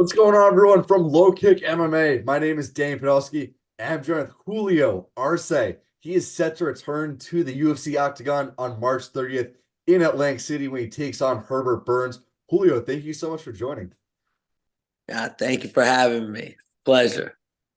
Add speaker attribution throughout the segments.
Speaker 1: What's going on, everyone, from LowKick MMA? My name is Dane Podolsky, and I'm joined with Julio Arce. He is set to return to the UFC Octagon on March 30th in Atlantic City when he takes on Herbert Burns. Julio, thank you so much for joining.
Speaker 2: Yeah, thank you for having me. Pleasure.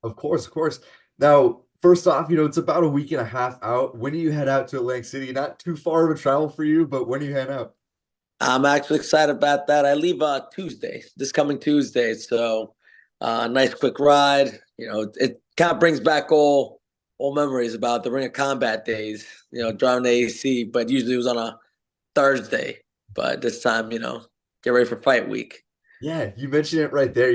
Speaker 1: Of course, of course. Now, first off, it's about a week and a half out. When do you head out to Atlantic City? Not too far of a travel for you, but when do you head out?
Speaker 2: I'm actually excited about that. I leave Tuesday, this coming Tuesday. So nice quick ride. It kind of brings back all memories about the Ring of Combat days, driving the AC, but usually it was on a Thursday. But this time, get ready for fight week.
Speaker 1: Yeah, you mentioned it right there.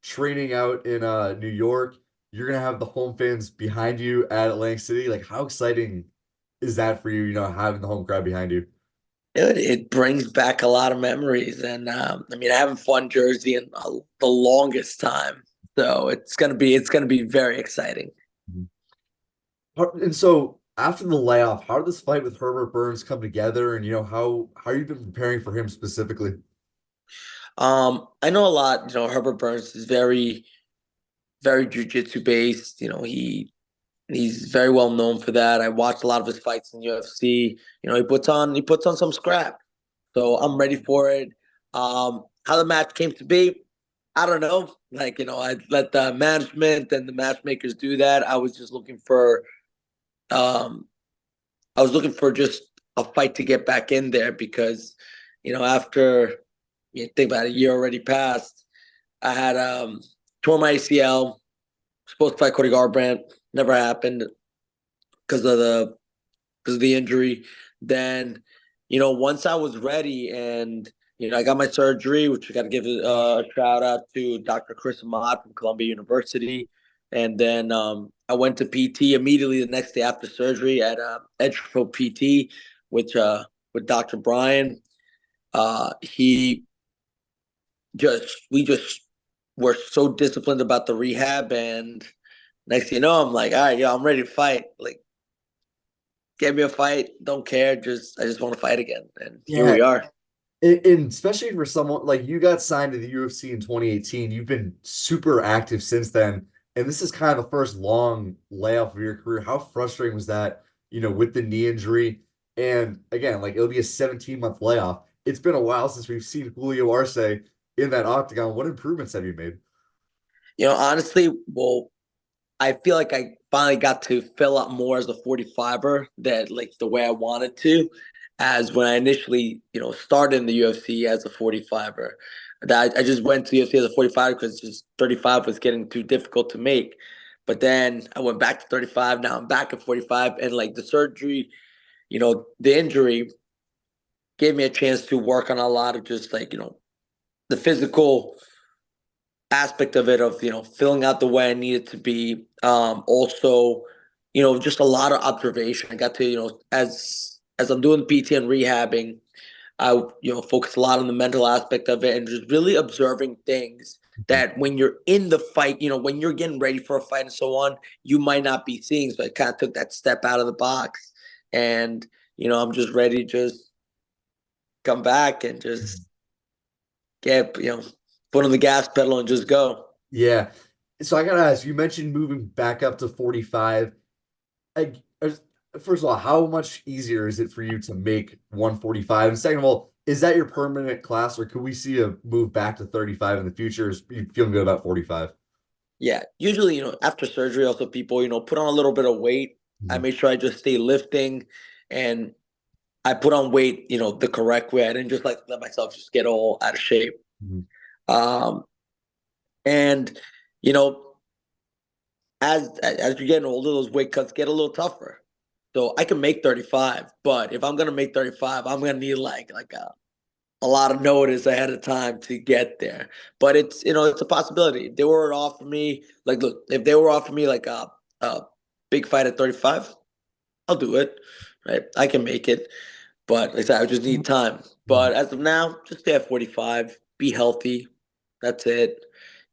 Speaker 1: Training out in New York, you're gonna have the home fans behind you at Atlantic City. Like, how exciting is that for you, having the home crowd behind you?
Speaker 2: It brings back a lot of memories, and I haven't fought in Jersey in the longest time, so it's gonna be very exciting.
Speaker 1: Mhm. And so after the layoff, how did this fight with Herbert Burns come together? And how you been preparing for him specifically?
Speaker 2: I know a lot. Herbert Burns is very, very jujitsu based. He's very well known for that. I watched a lot of his fights in UFC. He puts on some scrap. So I'm ready for it. How the match came to be, I don't know. I let the management and the matchmakers do that. Um, I was looking for just a fight to get back in there because, after you think about it, a year already passed. I had tore my ACL, supposed to fight Cody Garbrandt, never happened because of the injury. Then, once I was ready and I got my surgery, which I got to give a shout out to Dr. Chris Ahmad from Columbia University. And then I went to PT immediately the next day after surgery at Edge PT, which with Dr. Brian. He we just were so disciplined about the rehab, and next thing you know, I'm like, all right, yo, I'm ready to fight. Like, get me a fight, don't care, I just want to fight again, and here
Speaker 1: Yeah,
Speaker 2: we are.
Speaker 1: and especially for someone like you got signed to the UFC in 2018, you've been super active since then. And this is kind of the first long layoff of your career. How frustrating was that, with the knee injury? And again, like it'll be a 17-month layoff. It's been a while since we've seen Julio Arce in that octagon. What improvements have you made?
Speaker 2: Honestly, well, I feel like I finally got to fill out more as a 45er that like the way I wanted to, as when I initially, started in the UFC as a 45er. That I just went to UFC as a 45 because just 35 was getting too difficult to make. But then I went back to 35. Now I'm back at 45, and like the surgery, the injury gave me a chance to work on a lot of just like the physical aspect of it, of filling out the way I needed to be. Also, just a lot of observation. I got to as I'm doing PT and rehabbing, I focus a lot on the mental aspect of it and just really observing things that when you're in the fight, when you're getting ready for a fight and so on, you might not be seeing. So I kind of took that step out of the box, and I'm just ready to just come back and just get put on the gas pedal and just go.
Speaker 1: Yeah. So I gotta ask, you mentioned moving back up to 45. Like, first of all, how much easier is it for you to make 145? And second of all, is that your permanent class, or could we see a move back to 35 in the future? Is you feeling good about 45?
Speaker 2: Yeah, usually, after surgery, also people, put on a little bit of weight. I
Speaker 1: Mhm.
Speaker 2: make sure I just stay lifting, and I put on weight, the correct way. I didn't just like let myself just get all out of shape.
Speaker 1: Mhm.
Speaker 2: Um, and you know, as you're getting older, those weight cuts get a little tougher. So I can make 35, but if I'm gonna make 35, I'm gonna need like a lot of notice ahead of time to get there. But it's a possibility. If they were to offer me like look, if they were offering me like a big fight at 35, I'll do it. Right, I can make it. But like I said, I just need time.
Speaker 1: Mhm.
Speaker 2: But as of now, just stay at 45. Be healthy. That's it.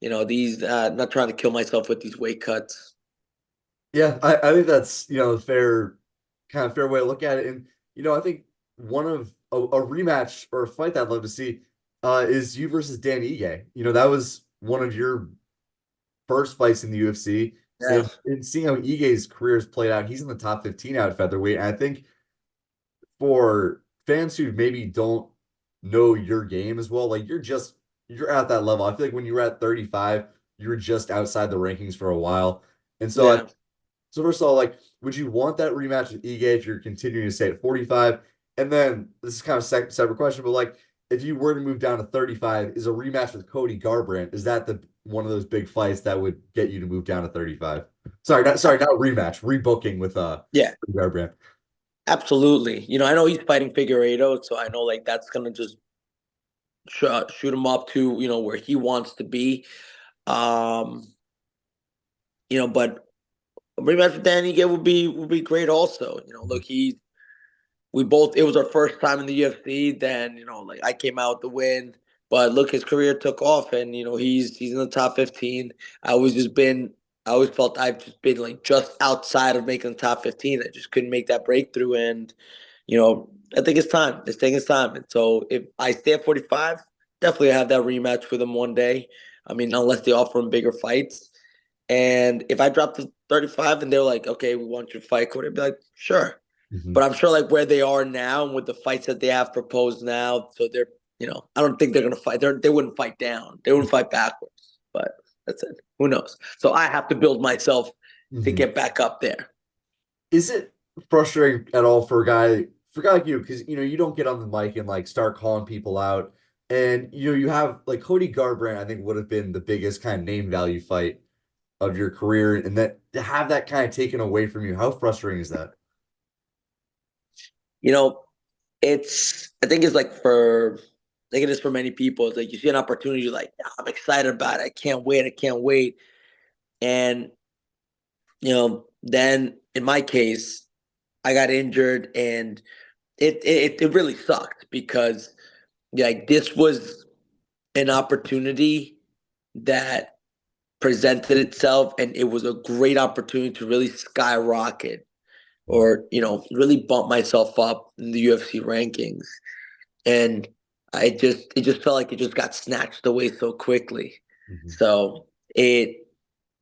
Speaker 2: These not trying to kill myself with these weight cuts.
Speaker 1: Yeah, I think that's, fair, kind of fair way to look at it. And, I think one of a rematch or a fight that I'd love to see is you versus Dan Ige. That was one of your first fights in the UFC,
Speaker 2: Yeah,
Speaker 1: and seeing how Ige's career has played out, he's in the top 15 out at featherweight. And I think for fans who maybe don't know your game as well, like you're at that level. I feel like when you were at 35, you were just outside the rankings for a while. And so
Speaker 2: yeah.
Speaker 1: so first of all, like, would you want that rematch with Ige if you're continuing to stay at 45? And then this is kind of separate question, but like, if you were to move down to 35, is a rematch with Cody Garbrandt, is that the one of those big fights that would get you to move down to 35? Sorry, not rematch, rebooking with
Speaker 2: Yeah,
Speaker 1: Cody Garbrandt.
Speaker 2: absolutely. I know he's fighting Figueiredo, so I know like that's gonna just shoot him up to where he wants to be. Um, but a rematch with Danny Gay would be great also. Look, we both it was our first time in the UFC. Then like I came out with the win, but look, his career took off, and he's in the top 15. I always felt I've just been like just outside of making the top 15. I just couldn't make that breakthrough, and I think it's time. It's taking its time, and so if I stay at 45, definitely have that rematch with him one day. I mean, unless they offer him bigger fights. And if I drop to 35 and they're like, okay, we want you to fight Cody, I'd be like, sure.
Speaker 1: Mhm.
Speaker 2: But I'm sure like where they are now and with the fights that they have proposed now, so they're, I don't think they're gonna fight. They wouldn't fight down. They wouldn't fight backwards. But that's it. Who knows? So I have to build myself to
Speaker 1: Mhm.
Speaker 2: get back up there.
Speaker 1: Is it frustrating at all for a guy like you? Because you don't get on the mic and like start calling people out. And you have like Cody Garbrandt, I think would have been the biggest kind of name value fight of your career, and that to have that kind of taken away from you, how frustrating is that?
Speaker 2: You know, I think it's like I think it is for many people. It's like you see an opportunity, you're like, "Ah, I'm excited about it. I can't wait. I can't wait. And then in my case, I got injured and it really sucked because like this was an opportunity that presented itself and it was a great opportunity to really skyrocket or really bump myself up in the UFC rankings. And it just felt like it just got snatched away so quickly.
Speaker 1: Mhm.
Speaker 2: So it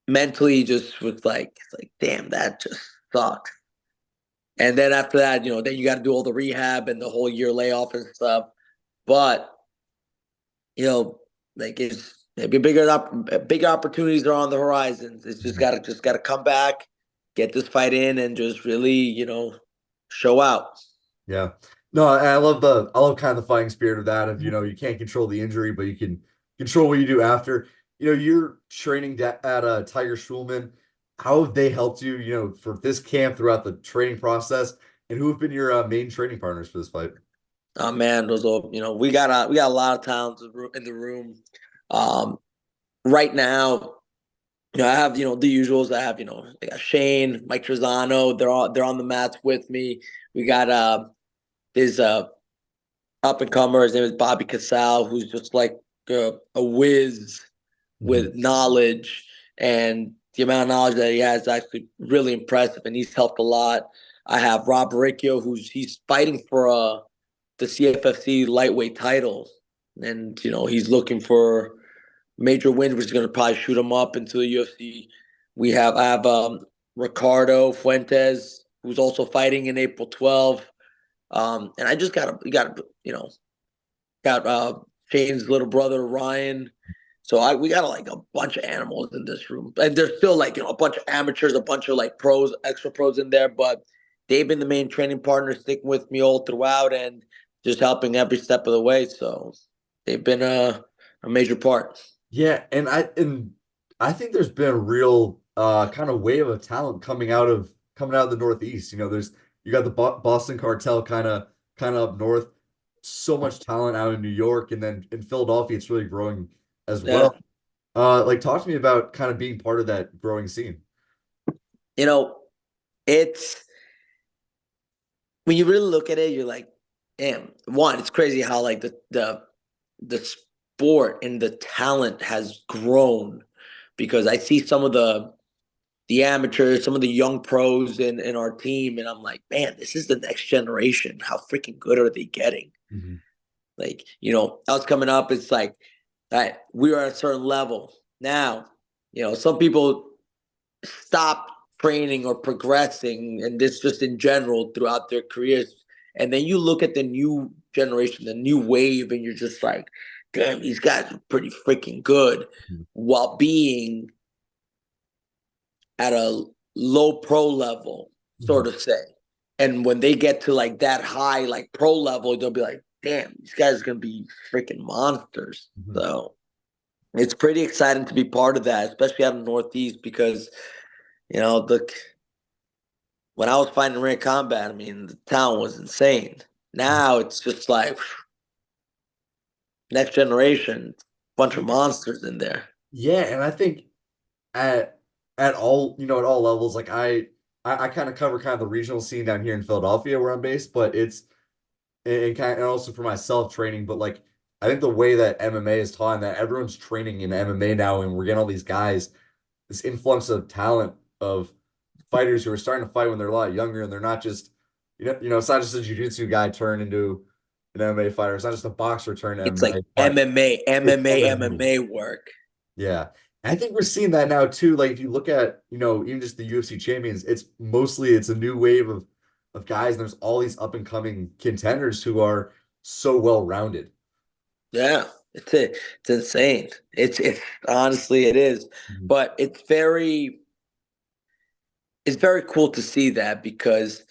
Speaker 2: mentally just was like, it's like, damn, that just sucked. And then after that, then you got to do all the rehab and the whole year layoff and stuff. But you know, like it's maybe bigger opportunities are on the horizons. It's
Speaker 1: Mhm.
Speaker 2: just gotta come back, get this fight in, and just really show out.
Speaker 1: Yeah. No, I love kind of the fighting spirit of that of you can't control the injury, but you can control what you do after. You're training at Tiger Schulman. How have they helped you, for this camp throughout the training process, and who have been your main training partners for this fight?
Speaker 2: Oh man, those all we got a lot of talent in the room. Um, right now, I have the usuals. I have I got Shane, Mike Trezano. They're on the mats with me. We got there's up and comer. His name is Bobby Casal, who's just like a whiz
Speaker 1: Mhm.
Speaker 2: with knowledge, and the amount of knowledge that he has is actually really impressive, and he's helped a lot. I have Rob Ricchio, he's fighting for the CFFC lightweight title, and he's looking for major wins, which is going to probably shoot him up into the UFC. I have Ricardo Fuentes, who's also fighting in April 12th. And I just got got Shane's little brother Ryan. So we got like a bunch of animals in this room, and there's still like a bunch of amateurs, a bunch of like pros, extra pros in there. But they've been the main training partner, sticking with me all throughout, and just helping every step of the way. So they've been a major part.
Speaker 1: Yeah, and I think there's been a real kind of wave of talent coming out of the Northeast. You got the Boston Cartel kind of up north. So much talent out in New York, and then in Philadelphia, it's really growing as
Speaker 2: Yeah,
Speaker 1: well. Like talk to me about kind of being part of that growing scene.
Speaker 2: you know, it's when you really look at it, you're like, damn. One, it's crazy how like the sport and the talent has grown because I see some of the amateurs, some of the young pros in our team, and I'm like, man, this is the next generation. How freaking good are they getting?
Speaker 1: Mhm.
Speaker 2: Like, I was coming up, it's like Right. We are at a certain level. Now, some people stop training or progressing, and this just in general throughout their careers. And then you look at the new generation, the new wave, and you're just like, damn, these guys are pretty freaking good
Speaker 1: Mhm.
Speaker 2: while being at a low pro level, sort
Speaker 1: Mhm.
Speaker 2: of say. And when they get to like that high, like pro level, they'll be like, damn, these guys are gonna be freaking monsters.
Speaker 1: Mhm.
Speaker 2: So it's pretty exciting to be part of that, especially out in the Northeast, because look, when I was fighting Ring Combat, I mean, the town was insane. Now it's just like next generation, bunch of monsters in there.
Speaker 1: Yeah, and I think at at all levels, like I kind of cover kind of the regional scene down here in Philadelphia where I'm based, but it's and kind of, and also for myself training, but like I think the way that MMA is taught and that everyone's training in MMA now, and we're getting all these guys, this influx of talent of fighters who are starting to fight when they're a lot younger, and they're not just it's not just a jiu-jitsu guy turn into an MMA fighter. It's not just a boxer turn to
Speaker 2: It's like
Speaker 1: MMA, but
Speaker 2: MMA,
Speaker 1: it's
Speaker 2: MMA,
Speaker 1: MMA.
Speaker 2: MMA work.
Speaker 1: Yeah. I think we're seeing that now too. Like if you look at, even just the UFC champions, it's a new wave of guys, and there's all these up and coming contenders who are so well rounded.
Speaker 2: Yeah, it's insane. It's honestly it is,
Speaker 1: Mhm.
Speaker 2: but it's very cool to see that because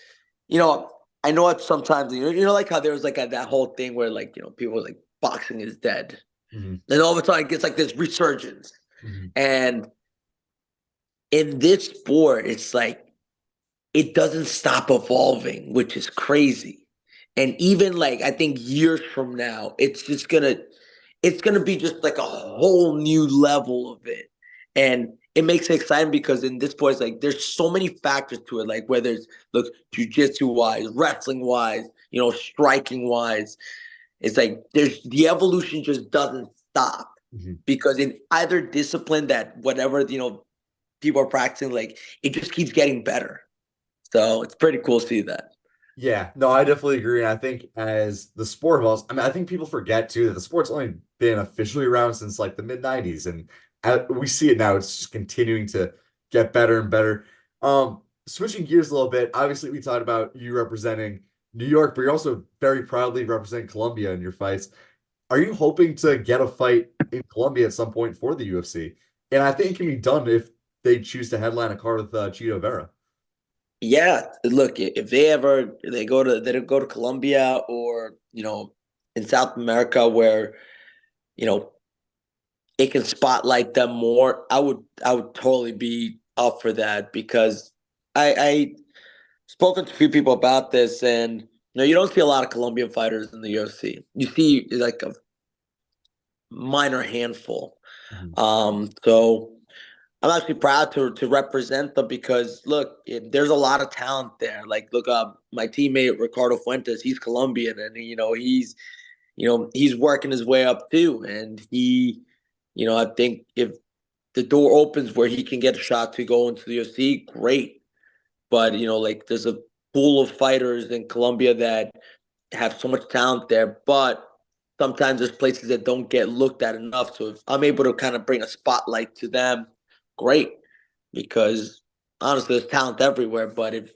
Speaker 2: I know it sometimes like how there was like that whole thing where like people were like boxing is dead,
Speaker 1: Mhm.
Speaker 2: and all of a sudden it gets like this resurgence,
Speaker 1: Mhm.
Speaker 2: and in this sport it's like it doesn't stop evolving, which is crazy. And even like I think years from now, it's gonna be just like a whole new level of it. And it makes it exciting because in this point, it's like there's so many factors to it, like whether it's look jujitsu wise, wrestling wise, striking wise. It's like there's the evolution just doesn't stop
Speaker 1: Mhm.
Speaker 2: because in either discipline that whatever people are practicing, like it just keeps getting better. So it's pretty cool to see that.
Speaker 1: Yeah, no, I definitely agree. And I think as the sport evolves, I mean, I think people forget too that the sport's only been officially around since like the mid 90s. And we see it now. It's just continuing to get better and better. Switching gears a little bit, obviously we talked about you representing New York, but you're also very proudly representing Colombia in your fights. Are you hoping to get a fight in Colombia at some point for the UFC? And I think it can be done if they choose to headline a card with Chito Vera.
Speaker 2: Yeah, look, if they go to Colombia or in South America where you know it can spotlight them more, I would totally be up for that because I spoken to a few people about this, and you don't see a lot of Colombian fighters in the UFC. You see like a minor handful.
Speaker 1: Mhm.
Speaker 2: So I'm actually proud to represent them because look, there's a lot of talent there. Like look up my teammate Ricardo Fuentes. He's Colombian, and he's working his way up too. And I think if the door opens where he can get a shot to go into the UFC, great. But like there's a pool of fighters in Colombia that have so much talent there, but sometimes there's places that don't get looked at enough. So if I'm able to kind of bring a spotlight to them, great. Because honestly, there's talent everywhere. But if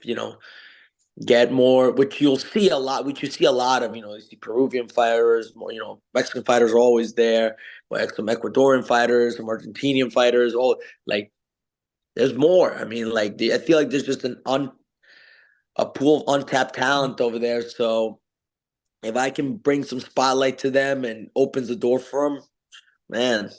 Speaker 2: get more, which you see a lot of, you see Peruvian fighters, more, Mexican fighters are always there, like some Ecuadorian fighters, some Argentinian fighters, all like there's more. I mean, like I feel like there's just a pool of untapped talent over there. So if I can bring some spotlight to them and opens the door for them, man,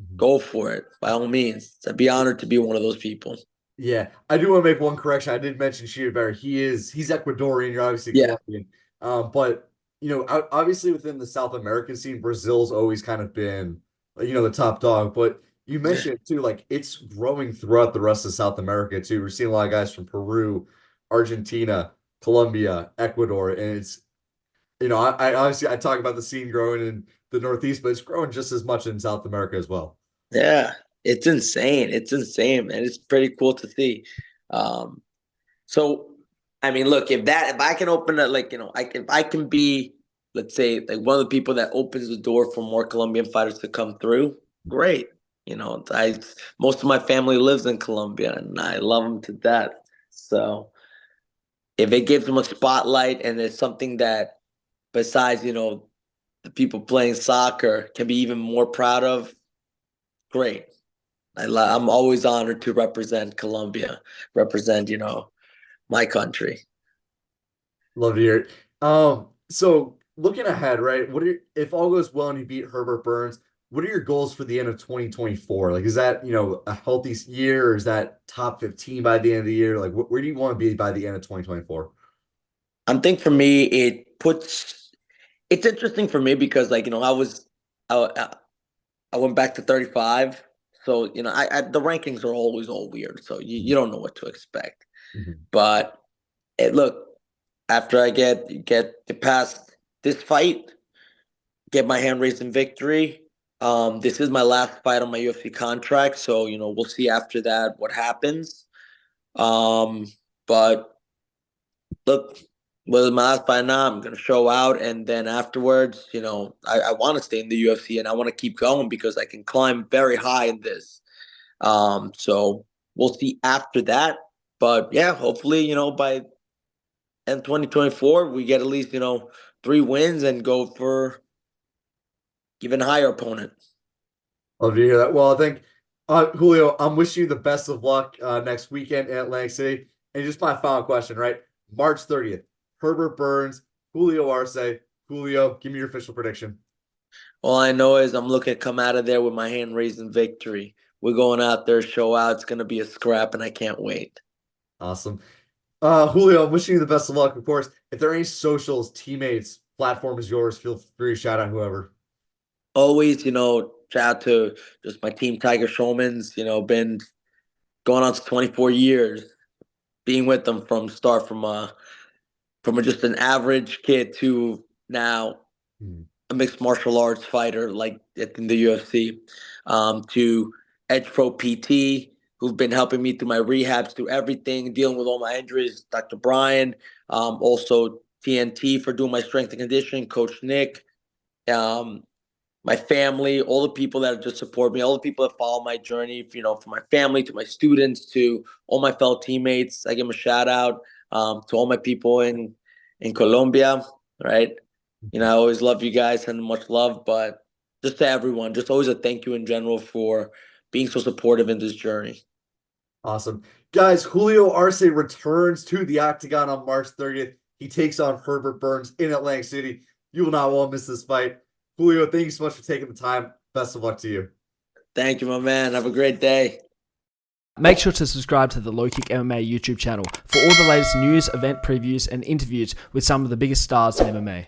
Speaker 1: Mhm.
Speaker 2: go for it by all means. I'd be honored to be one of those people.
Speaker 1: Yeah, I do want to make one correction. I did mention Chito. He's Ecuadorian. You're obviously
Speaker 2: Yeah,
Speaker 1: Colombian. But obviously within the South American scene, Brazil's always kind of been, the top dog. But you
Speaker 2: yeah,
Speaker 1: mentioned it too, like it's growing throughout the rest of South America too. We're seeing a lot of guys from Peru, Argentina, Colombia, Ecuador, and it's, I obviously I talk about the scene growing in the Northeast, but it's growing just as much in South America as well.
Speaker 2: yeah. It's insane. It's insane, man. It's pretty cool to see. Um, so I mean, look, if I can open it, like if I can be let's say, like one of the people that opens the door for more Colombian fighters to come through, great. I most of my family lives in Colombia, and I love them to death. So if it gives them a spotlight and it's something that, besides the people playing soccer, can be even more proud of, great. I'm always honored to represent Colombia, represent my country.
Speaker 1: Love to hear it. So looking ahead, right? If all goes well and you beat Herbert Burns, what are your goals for the end of 2024? Like, is that, a healthy year, or is that top 15 by the end of the year? Like, where do you want to be by the end of 2024?
Speaker 2: I think for me, it's interesting for me because I went back to 35. So, the rankings are always all weird. So you don't know what to expect.
Speaker 1: Mhm.
Speaker 2: But look, after I get to pass this fight, get my hand raised in victory. This is my last fight on my UFC contract, so we'll see after that what happens. But look, whether my last fight or not, I'm gonna show out, and then afterwards, I want to stay in the UFC and I want to keep going because I can climb very high in this. So we'll see after that. But yeah, hopefully, by end 2024, we get at least 3 wins and go for even higher opponent.
Speaker 1: Love to hear that. Well, I think, Julio, I'm wishing you the best of luck next weekend in Atlantic City. And just my final question, right? March 30th, Herbert Burns, Julio Arce. Julio, give me your official prediction.
Speaker 2: All I know is I'm looking to come out of there with my hand raised in victory. We're going out there, show out. It's going to be a scrap, and I can't wait.
Speaker 1: Awesome. Julio, I'm wishing you the best of luck. Of course, if there are any socials, teammates, platform is yours. Feel free to shout out whoever.
Speaker 2: Always, shout out to just my team, Tiger Showman's, been going on to 24 years, being with them from start from just an average kid to now
Speaker 1: Hmm.
Speaker 2: a mixed martial arts fighter like in the UFC, to Edge Pro PT, who've been helping me through my rehabs, through everything, dealing with all my injuries. Dr. Brian, also TNT for doing my strength and conditioning, Coach Nick, um, my family, all the people that just support me, all the people that follow my journey, from my family to my students to all my fellow teammates. I give them a shout out, to all my people in Colombia, right? I always love you guys and much love, but just to everyone, just always a thank you in general for being so supportive in this journey.
Speaker 1: Awesome. Guys, Julio Arce returns to the Octagon on March 30th. He takes on Herbert Burns in Atlantic City. You will not want to miss this fight. Julio, thank you so much for taking the time. Best of luck to you.
Speaker 2: Thank you, my man. Have a great day.
Speaker 3: Make sure to subscribe to the LowKick MMA YouTube channel for all the latest news, event previews, and interviews with some of the biggest stars in MMA.